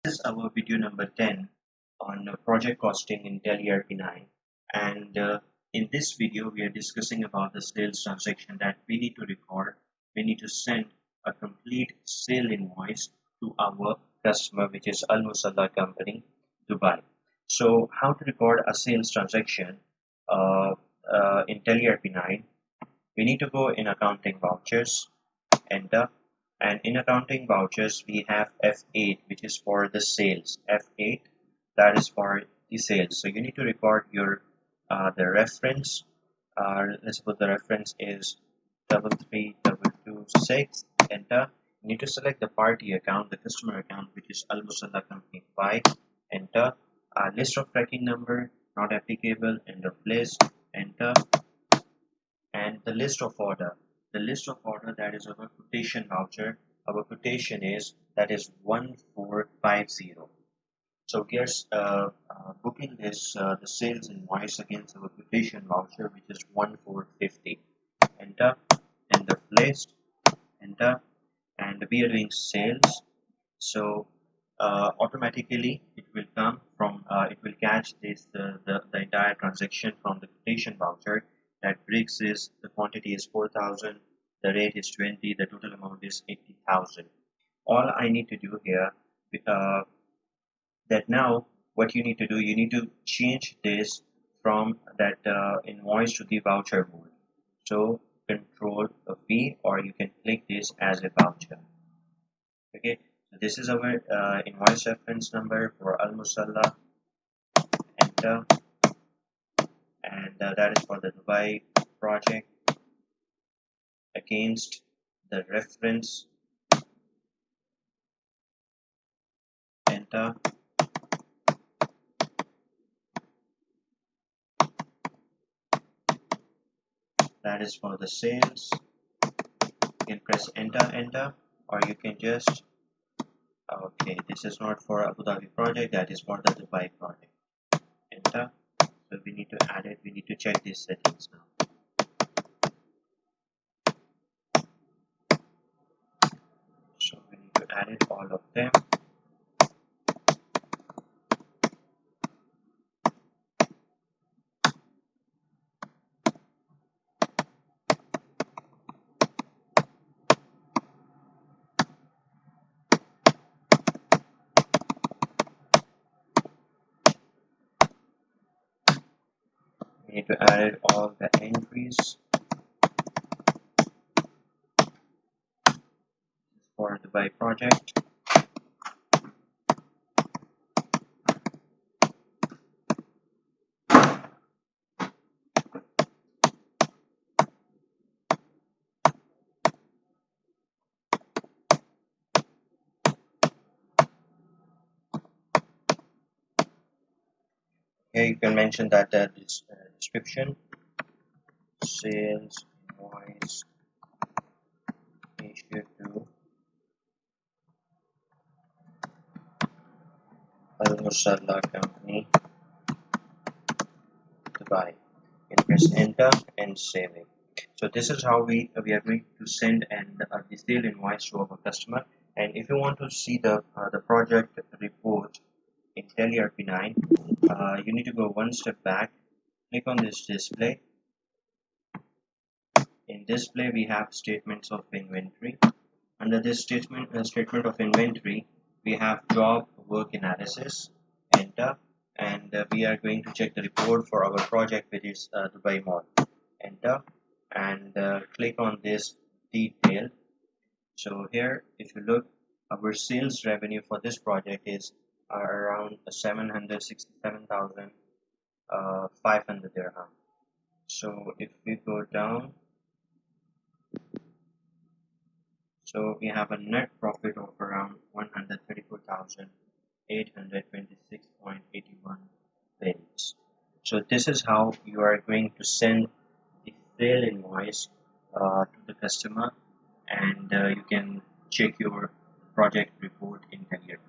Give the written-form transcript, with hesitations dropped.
is our video number 10 on project costing in Tally ERP 9, and in this video we are discussing about the sales transaction that we need to record. We need to send a complete sale invoice to our customer, which is Al Musalla Company, Dubai. So how to record a sales transaction in Tally ERP 9? We need to go in accounting vouchers, enter, and in accounting vouchers we have F8, which is for the sales. F8, that is for the sales. So you need to record your the reference. Let's suppose the reference is 33226. Enter. You need to select the party account, the customer account, which is Al Musalla Company Dubai. Enter. List of tracking number not applicable. End of list. Enter. And the list of order. The list of order, that is our quotation voucher. Our quotation is 1450. So we are booking this the sales invoice against our quotation voucher, which is 1450. Enter. End of list. Enter. And we are doing sales. So automatically it will come from it will catch this the entire transaction from the quotation voucher. That bricks is the quantity is 4,000, the rate is 20, the total amount is 80,000. All I need to do here, that now what you need to do, you need to change this from that invoice to the voucher mode. So Control V, or you can click this as a voucher. Okay, so this is our invoice reference number for Al Musalla. Enter. And that is for the Dubai project against the reference. Enter. That is for the sales. You can press enter, or you can just, okay, this is not for Abu Dhabi project, that is for the Dubai project. Enter. So we need to add it, we need to check these settings now. So we need to add it, all of them. We need to add all the entries for the Dubai project. Here you can mention that this description, sales invoice issued to Al Musalla Company Dubai. You can press enter and save it. So this is how we are going to send the sale invoice to our customer. And if you want to see the project report in Tally ERP 9, you need to go one step back, click on this display. In display we have statements of inventory. Under this statement of inventory, we have job work analysis. Enter. And we are going to check the report for our project, which is Dubai Mall. Enter. And click on this detail. So here, if you look, our sales revenue for this project is around 767,500 dirham. So if we go down, so we have a net profit of around 134,826.81 pennies. So this is how you are going to send the sale invoice to the customer, and you can check your project report in Tally ERP.